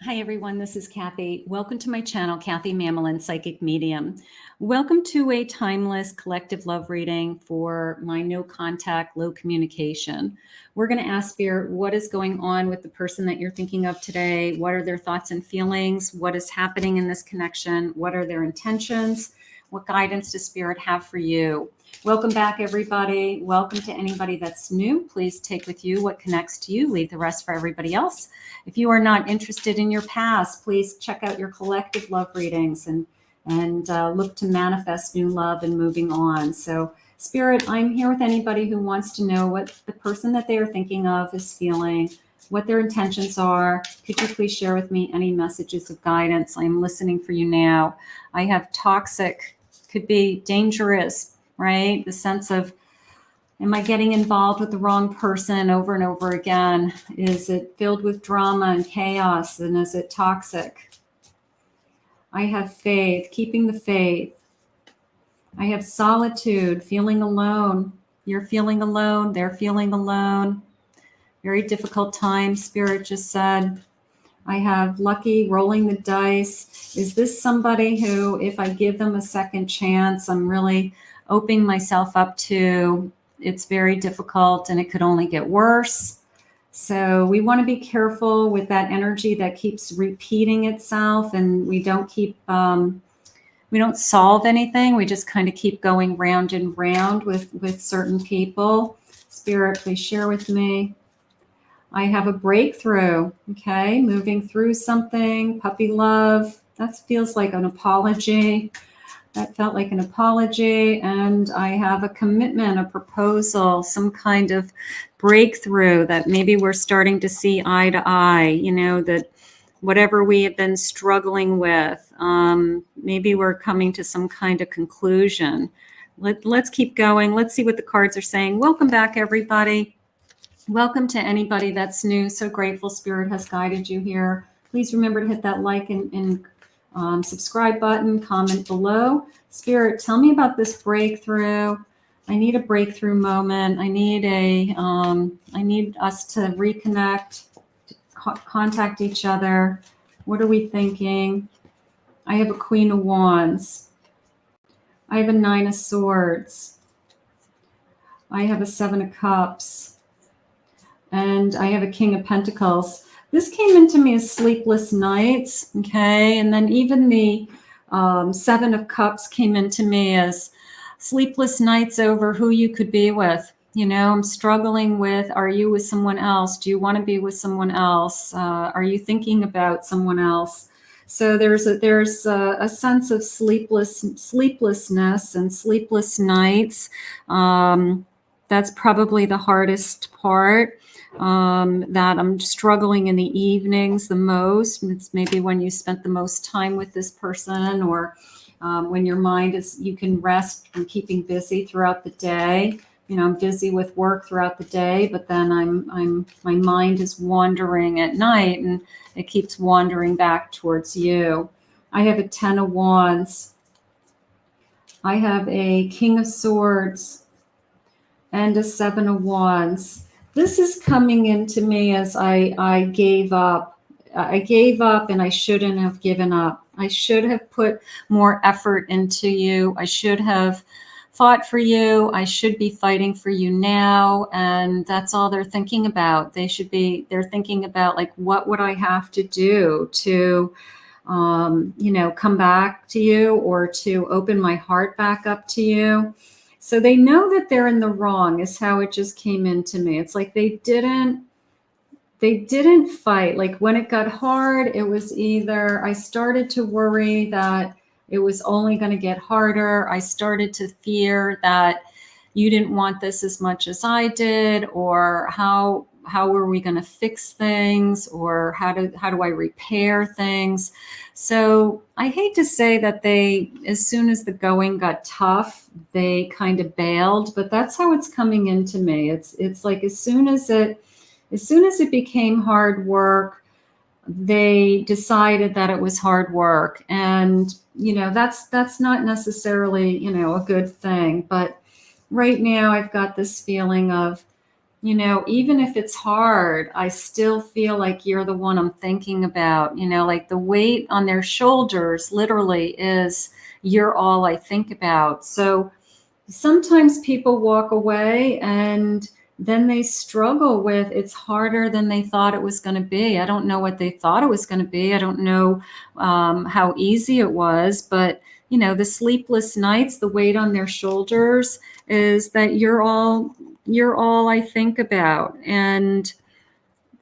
Hi everyone, this is Kathy. Welcome to my channel, Kathy Mamelin, Psychic Medium. Welcome to a timeless collective love reading for my no contact, low communication. We're going to ask Spirit what is going on with the person that you're thinking of today. What are their thoughts and feelings? What is happening in this connection? What are their intentions? What guidance does Spirit have for you? Welcome back, everybody. Welcome to anybody that's new. Please take with you what connects to you. Leave the rest for everybody else. If you are not interested in your past, please check out your collective love readings and look to manifest new love and moving on. So, Spirit, I'm here with anybody who wants to know what the person that they are thinking of is feeling, what their intentions are. Could you please share with me any messages of guidance? I'm listening for you now. I have toxic, could be dangerous, right? The sense of, am I getting involved with the wrong person over and over again? Is it filled with drama and chaos? And is it toxic? I have faith, keeping the faith. I have solitude, feeling alone. You're feeling alone. They're feeling alone. Very difficult time, Spirit just said. I have lucky, rolling the dice. Is this somebody who, if I give them a second chance, I'm really opening myself up to, it's very difficult and it could only get worse. So we want to be careful with that energy that keeps repeating itself, and we don't solve anything. We just kind of keep going round and round with certain people. Spirit, please share with me. I have a breakthrough, okay? Moving through something, puppy love. That feels like an apology. That felt like an apology. And I have a commitment, a proposal, some kind of breakthrough that maybe we're starting to see eye to eye, you know, that whatever we have been struggling with, maybe we're coming to some kind of conclusion. Let's keep going. Let's see what the cards are saying. Welcome back, everybody. Welcome to anybody that's new. So grateful Spirit has guided you here. Please remember to hit that like and subscribe button, comment below. Spirit, tell me about this breakthrough. I need a breakthrough moment. I need us to reconnect, contact each other. What are we thinking? I have a Queen of Wands. I have a Nine of Swords. I have a Seven of Cups. And I have a King of Pentacles. This came into me as sleepless nights, okay? And then even the Seven of Cups came into me as sleepless nights over who you could be with. You know, I'm struggling with, are you with someone else? Do you want to be with someone else? Are you thinking about someone else? So there's a sense of sleeplessness and sleepless nights. That's probably the hardest part. That I'm struggling in the evenings the most. It's maybe when you spent the most time with this person, or when your mind is, you can rest from keeping busy throughout the day. You know, I'm busy with work throughout the day, but then my mind is wandering at night, and it keeps wandering back towards you. I have a Ten of Wands. I have a King of Swords and a Seven of Wands. This is coming into me as I gave up. I gave up, and I shouldn't have given up. I should have put more effort into you. I should have fought for you. I should be fighting for you now. And that's all they're thinking about. They're thinking about, like, what would I have to do to, you know, come back to you, or to open my heart back up to you. So they know that they're in the wrong, is how it just came into me. It's like they didn't fight. Like when it got hard, it was either I started to worry that it was only going to get harder. I started to fear that you didn't want this as much as I did, or how were we going to fix things, or how do I repair things? So I hate to say that they, as soon as the going got tough, they kind of bailed, but that's how it's coming into me. It's like as soon as it became hard work, they decided that it was hard work. And, you know, that's not necessarily, you know, a good thing. But right now I've got this feeling of, even if it's hard, I still feel like you're the one I'm thinking about. Like the weight on their shoulders literally is you're all I think about. So sometimes people walk away and then they struggle with it's harder than they thought it was going to be. I don't know what they thought it was going to be. I don't know how easy it was, but the sleepless nights, the weight on their shoulders is that you're all I think about. And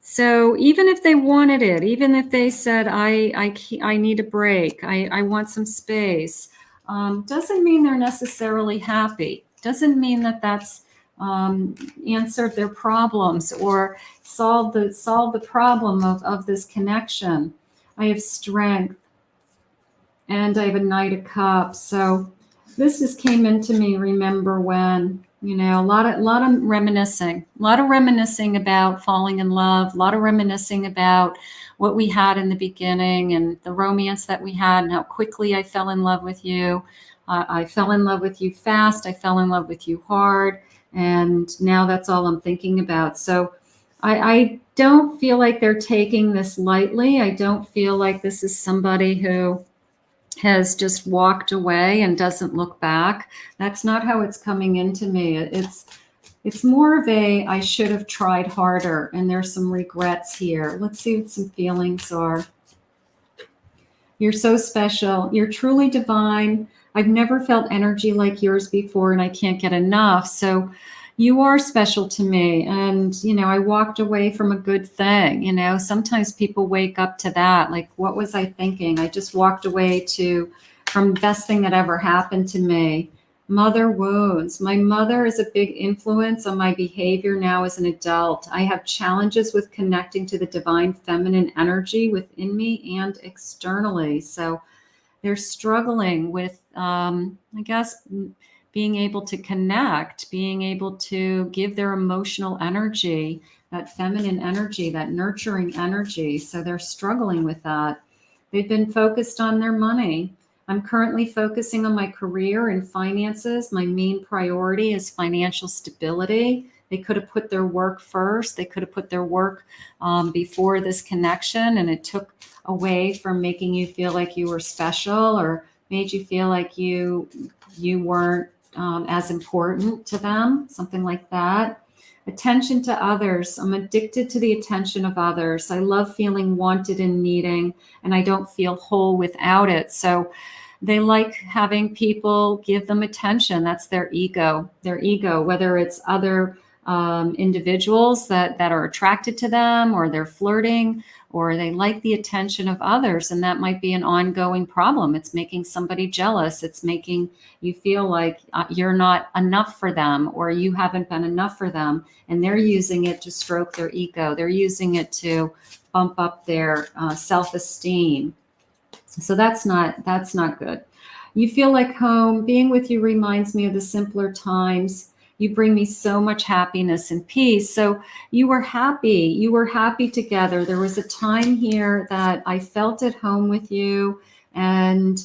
so even if they wanted it, even if they said, I need a break, I want some space, doesn't mean they're necessarily happy. Doesn't mean that that's answered their problems or solved the problem of this connection. I have strength and I have a Knight of Cups. So this just came into me. Remember when, a lot of reminiscing about falling in love, a lot of reminiscing about what we had in the beginning and the romance that we had and how quickly I fell in love with you. I fell in love with you fast. I fell in love with you hard. And now that's all I'm thinking about. So I don't feel like they're taking this lightly. I don't feel like this is somebody who has just walked away and doesn't look back. That's not how it's coming into me. It's more of a, I should have tried harder, and there's some regrets here. Let's see what some feelings are. You're so special. You're truly divine. I've never felt energy like yours before, and I can't get enough. So you are special to me. And, I walked away from a good thing. Sometimes people wake up to that. Like, what was I thinking? I just walked away from the best thing that ever happened to me. Mother wounds. My mother is a big influence on my behavior now as an adult. I have challenges with connecting to the divine feminine energy within me and externally. So they're struggling with, I guess, being able to connect, being able to give their emotional energy, that feminine energy, that nurturing energy. So they're struggling with that. They've been focused on their money. I'm currently focusing on my career and finances. My main priority is financial stability. They could have put their work first. They could have put their work before this connection, and it took away from making you feel like you were special or made you feel like you weren't as important to them, something like that. Attention to others. I'm addicted to the attention of others. I love feeling wanted and needing, and I don't feel whole without it. So they like having people give them attention. That's their ego, whether it's other individuals that are attracted to them, or they're flirting, or they like the attention of others. And that might be an ongoing problem. It's making somebody jealous. It's making you feel like you're not enough for them, or you haven't been enough for them. And they're using it to stroke their ego. They're using it to bump up their self-esteem. So that's not good. You feel like home. Being with you reminds me of the simpler times. You bring me so much happiness and peace. So you were happy. You were happy together. There was a time here that I felt at home with you, and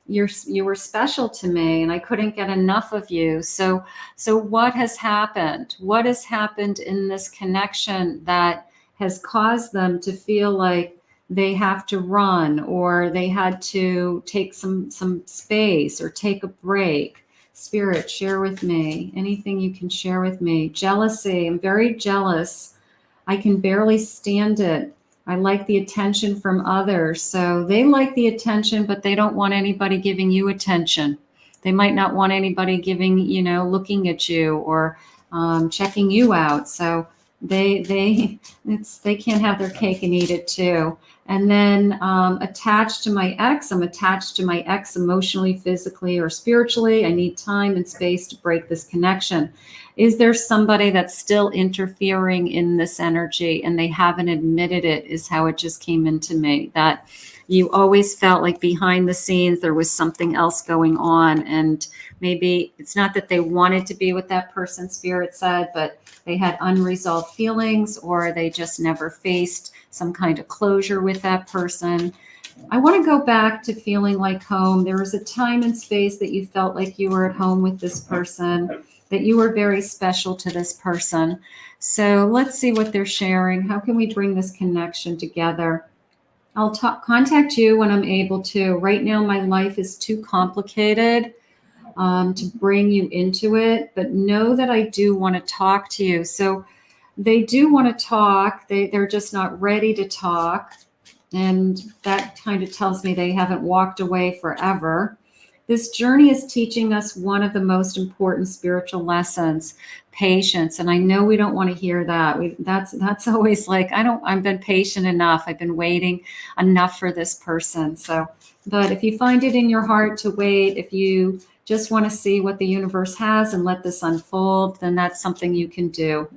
you were special to me, and I couldn't get enough of you. So what has happened? What has happened in this connection that has caused them to feel like they have to run, or they had to take some space or take a break? Spirit, share with me anything you can share with me. Jealousy. I'm very jealous. I can barely stand it. I like the attention from others. So they like the attention, but they don't want anybody giving you attention. They might not want anybody giving, looking at you or checking you out. So they can't have their cake and eat it too. And then attached to my ex, I'm attached to my ex emotionally, physically, or spiritually. I need time and space to break this connection. Is there somebody that's still interfering in this energy and they haven't admitted it, is how it just came into me, that you always felt like behind the scenes there was something else going on. And maybe it's not that they wanted to be with that person, Spirit said, but they had unresolved feelings, or they just never faced some kind of closure with that person. I want to go back to feeling like home. There was a time and space that you felt like you were at home with this person. that you are very special to this person. So let's see what they're sharing. How can we bring this connection together? I'll contact you when I'm able to. Right now, my life is too complicated to bring you into it, but know that I do want to talk to you. So they do want to talk. They're just not ready to talk. And that kind of tells me they haven't walked away forever. This journey is teaching us one of the most important spiritual lessons, patience. And I know we don't want to hear that. That's always like, I've been patient enough. I've been waiting enough for this person. So, but if you find it in your heart to wait, if you just want to see what the universe has and let this unfold, then that's something you can do.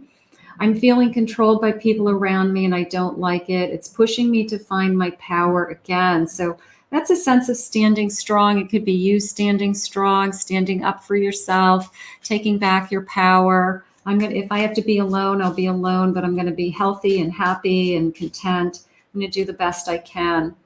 I'm feeling controlled by people around me and I don't like it. It's pushing me to find my power again. So that's a sense of standing strong. It could be you standing strong, standing up for yourself, taking back your power. If I have to be alone, I'll be alone, but I'm going to be healthy and happy and content. I'm going to do the best I can.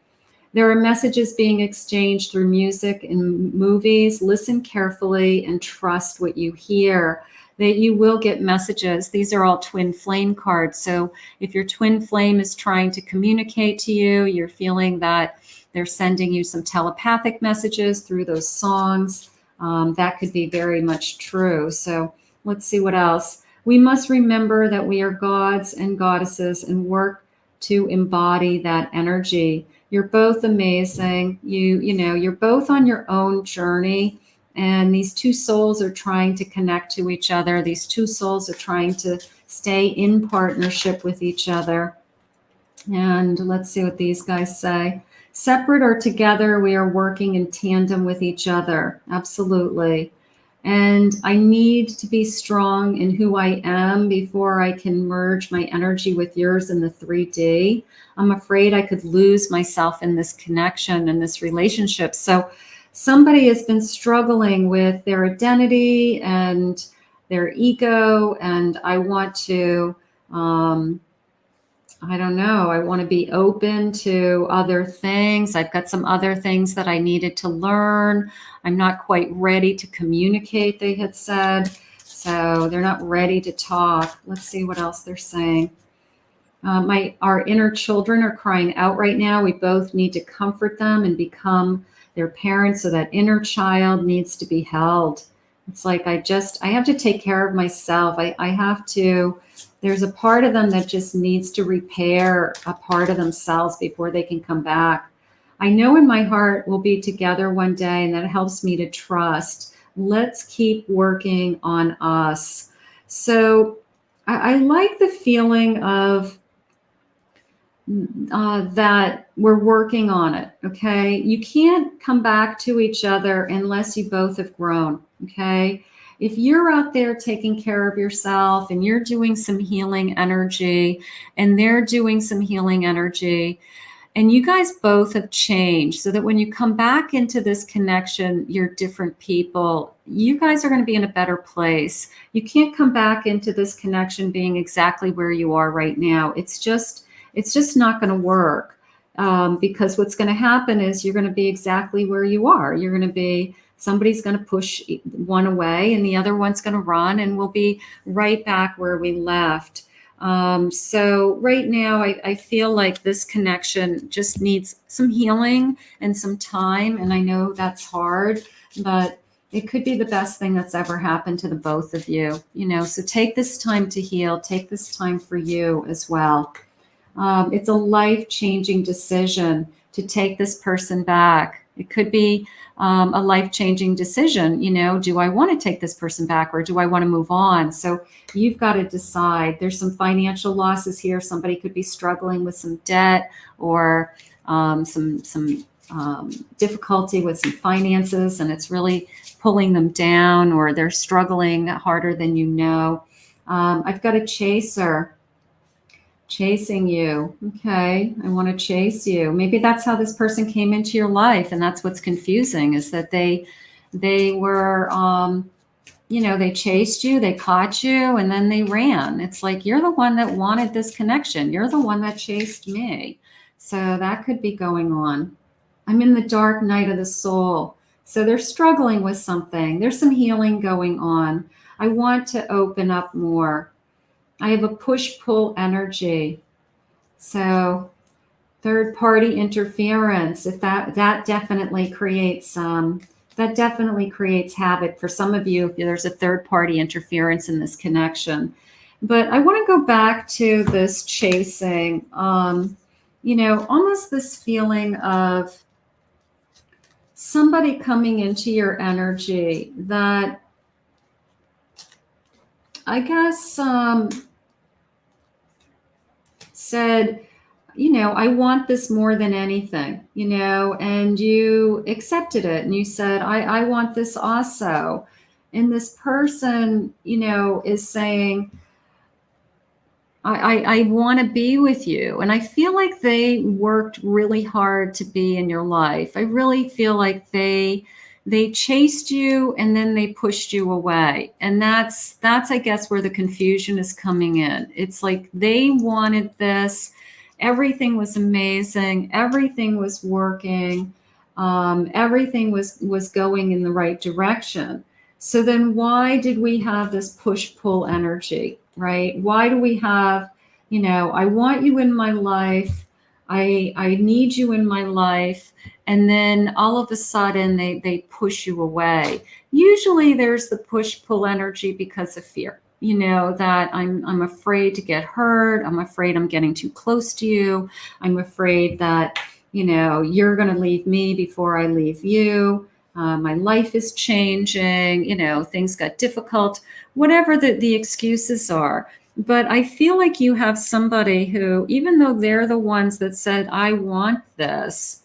There are messages being exchanged through music and movies. Listen carefully and trust what you hear. That you will get messages. These are all twin flame cards. So if your twin flame is trying to communicate to you, you're feeling that they're sending you some telepathic messages through those songs. That could be very much true. So let's see what else. We must remember that we are gods and goddesses and work to embody that energy. You're both amazing. You're both on your own journey. And these two souls are trying to connect to each other. These two souls are trying to stay in partnership with each other. And let's see what these guys say. Separate or together, we are working in tandem with each other. Absolutely. And I need to be strong in who I am before I can merge my energy with yours in the 3D. I'm afraid I could lose myself in this connection and this relationship. So somebody has been struggling with their identity and their ego, and I want to, I don't know, I want to be open to other things. I've got some other things that I needed to learn. I'm not quite ready to communicate, they had said. So they're not ready to talk. Let's see what else they're saying. Our inner children are crying out right now. We both need to comfort them and become their parents. So that inner child needs to be held. It's like, I have to take care of myself. I have to, there's a part of them that just needs to repair a part of themselves before they can come back. I know in my heart we'll be together one day, and that helps me to trust. Let's keep working on us. So I like the feeling of that we're working on it. Okay. You can't come back to each other unless you both have grown. Okay. If you're out there taking care of yourself and you're doing some healing energy and they're doing some healing energy, and you guys both have changed so that when you come back into this connection, you're different people, you guys are going to be in a better place. You can't come back into this connection being exactly where you are right now. It's just not going to work, because what's going to happen is you're going to be exactly where you are. You're going to be, somebody's going to push one away and the other one's going to run, and we'll be right back where we left. So right now I feel like this connection just needs some healing and some time. And I know that's hard, but it could be the best thing that's ever happened to the both of you, so take this time to heal, take this time for you as well. It's a life-changing decision to take this person back. It could be a life-changing decision. Do I want to take this person back, or do I want to move on? So you've got to decide. There's some financial losses here. Somebody could be struggling with some debt, or some difficulty with some finances, and it's really pulling them down, or they're struggling harder than you know. I've got a chaser. Chasing you. Okay. I want to chase you. Maybe that's how this person came into your life. And that's what's confusing, is that they were, they chased you, they caught you, and then they ran. It's like, you're the one that wanted this connection. You're the one that chased me. So that could be going on. I'm in the dark night of the soul. So they're struggling with something. There's some healing going on. I want to open up more. I have a push-pull energy. So third-party interference, if that definitely creates havoc for some of you if there's a third-party interference in this connection. But I want to go back to this chasing, almost this feeling of somebody coming into your energy that I guess said, I want this more than anything, and you accepted it and you said, I want this also. And this person, is saying, I want to be with you. And I feel like they worked really hard to be in your life. I really feel like they chased you and then they pushed you away. And that's I guess where the confusion is coming in. It's like they wanted this. Everything was amazing. Everything was working. Everything was going in the right direction. So then why did we have this push-pull energy, right? Why do we have, I want you in my life. I need you in my life. And then all of a sudden they push you away. Usually there's the push-pull energy because of fear, that I'm afraid to get hurt. I'm afraid I'm getting too close to you. I'm afraid that, you're going to leave me before I leave you. My life is changing, things got difficult, whatever the excuses are. But I feel like you have somebody who, even though they're the ones that said, I want this,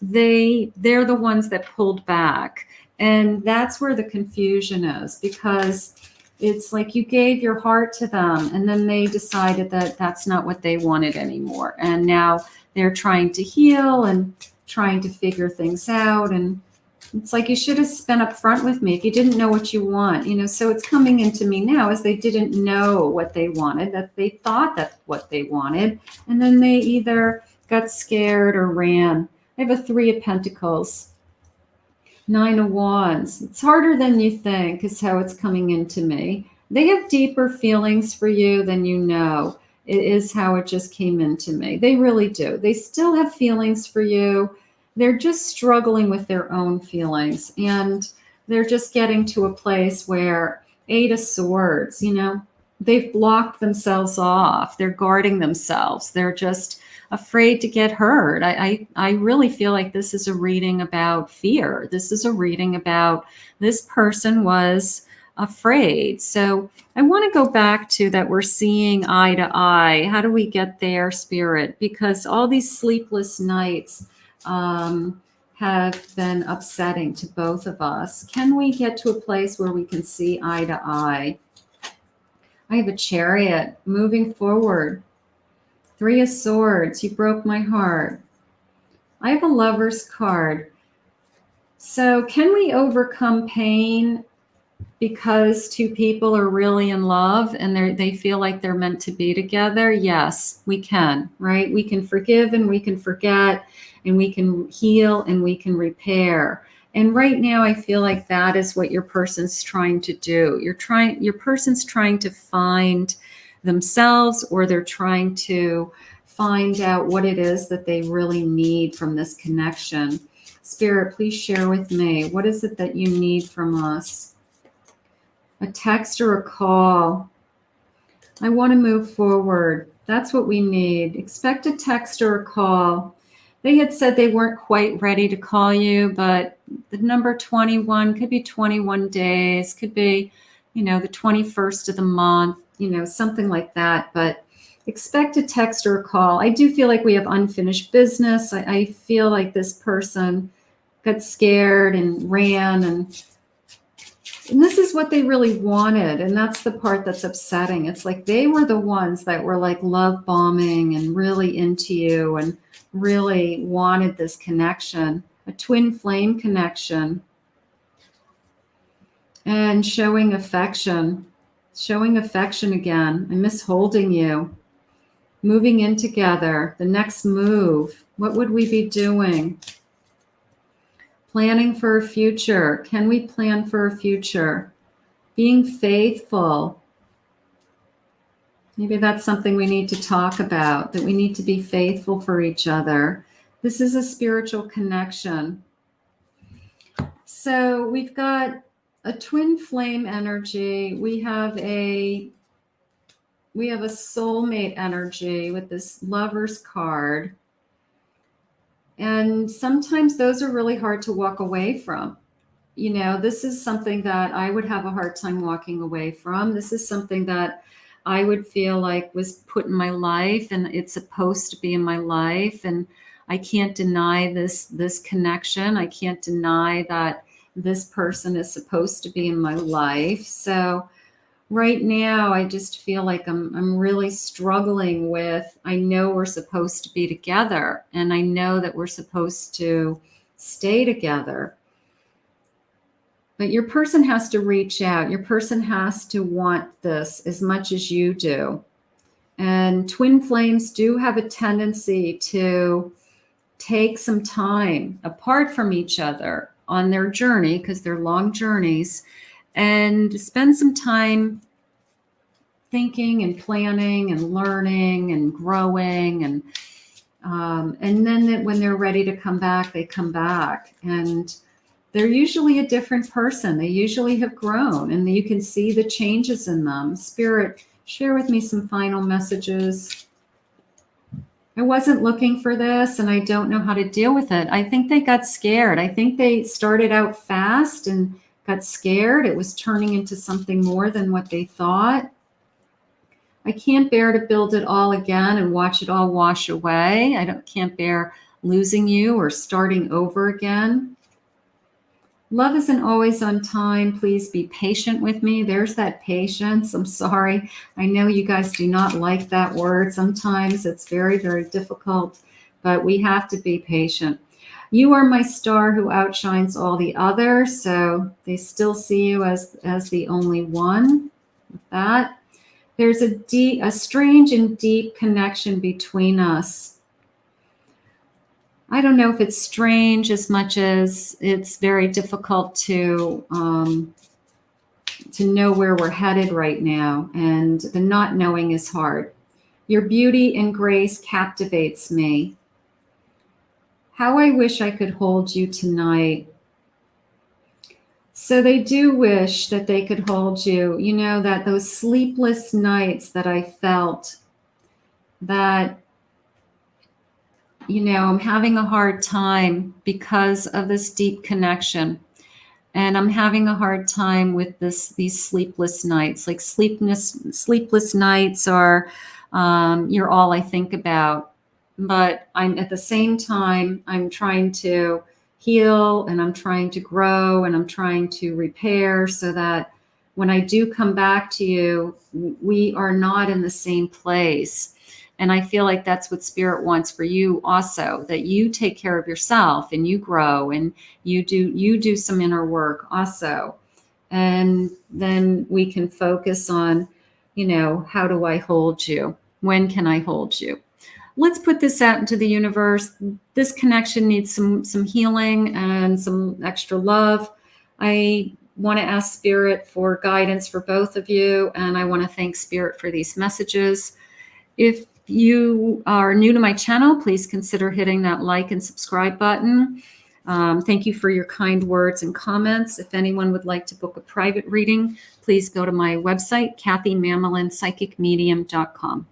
they're the ones that pulled back. And that's where the confusion is, because it's like you gave your heart to them and then they decided that that's not what they wanted anymore. And now they're trying to heal and trying to figure things out. And it's like, you should have been upfront with me if you didn't know what you want, so it's coming into me now as they didn't know what they wanted, that they thought that's what they wanted. And then they either got scared or ran. I have a 3 of Pentacles, 9 of Wands. It's harder than you think is how it's coming into me. They have deeper feelings for you than you know. It is how it just came into me. They really do. They still have feelings for you. They're just struggling with their own feelings, and they're just getting to a place where 8 of Swords, they've blocked themselves off. They're guarding themselves. They're just afraid to get hurt. I really feel like this is a reading about fear. This is a reading about this person was afraid. So I want to go back to that we're seeing eye to eye. How do we get there, Spirit? Because all these sleepless nights have been upsetting to both of us. Can we get to a place where we can see eye to eye? I have a Chariot moving forward. 3 of Swords, you broke my heart. I have a Lover's card. So can we overcome pain because 2 people are really in love and they feel like they're meant to be together? Yes, we can, right? We can forgive and we can forget, and we can heal and we can repair. And right now I feel like that is what your person's trying to do. Your person's trying to find themselves, or they're trying to find out what it is that they really need from this connection. Spirit, please share with me. What is it that you need from us? A text or a call. I want to move forward. That's what we need. Expect a text or a call. They had said they weren't quite ready to call you, but the number 21 could be 21 days, could be, the 21st of the month, something like that. But expect a text or a call. I do feel like we have unfinished business. I feel like this person got scared and ran, and this is what they really wanted. And that's the part that's upsetting. It's like they were the ones that were like love bombing and really into you and really wanted this connection, a twin flame connection, and showing affection again. I miss holding you, moving in together. The next move, what would we be doing? Planning for a future. Can we plan for a future? being faithful. Maybe that's something we need to talk about, that we need to be faithful for each other. This is a spiritual connection. So we've got a twin flame energy. We have a soulmate energy with this Lover's card. And sometimes those are really hard to walk away from. You know, this is something that I would have a hard time walking away from. This is something that I would feel like was put in my life, and it's supposed to be in my life. And I can't deny this connection. I can't deny that this person is supposed to be in my life. So right now, I just feel like I'm really struggling with, I know we're supposed to be together, and I know that we're supposed to stay together. But your person has to reach out. Your person has to want this as much as you do. And twin flames do have a tendency to take some time apart from each other on their journey, because they're long journeys, and spend some time thinking and planning and learning and growing. And then when they're ready to come back, they come back. And they're usually a different person. They usually have grown, and you can see the changes in them. Spirit, share with me some final messages. I wasn't looking for this, and I don't know how to deal with it. I think they got scared. I think they started out fast and got scared. It was turning into something more than what they thought. I can't bear to build it all again and watch it all wash away. Can't bear losing you or starting over again. Love isn't always on time. Please be patient with me. There's that patience. I'm sorry. I know you guys do not like that word. Sometimes it's very, very difficult, but we have to be patient. You are my star who outshines all the others. So they still see you as the only one. With that, there's a strange and deep connection between us. I don't know if it's strange as much as it's very difficult to know where we're headed right now. And the not knowing is hard. Your beauty and grace captivates me. How I wish I could hold you tonight. So they do wish that they could hold you. You know, that those sleepless nights that I felt, that, you know, I'm having a hard time because of this deep connection. And I'm having a hard time with these sleepless nights. Like sleepless nights are, you're all I think about. But I'm at the same time, I'm trying to heal, and I'm trying to grow, and I'm trying to repair, so that when I do come back to you, we are not in the same place. And I feel like that's what Spirit wants for you also, that you take care of yourself and you grow and you do some inner work also. And then we can focus on, you know, how do I hold you? When can I hold you? Let's put this out into the universe. This connection needs some healing and some extra love. I want to ask Spirit for guidance for both of you. And I want to thank Spirit for these messages. If you are new to my channel, please consider hitting that like and subscribe button. Thank you for your kind words and comments. If anyone would like to book a private reading, please go to my website, CathyMamolinsPsychicMedium.com.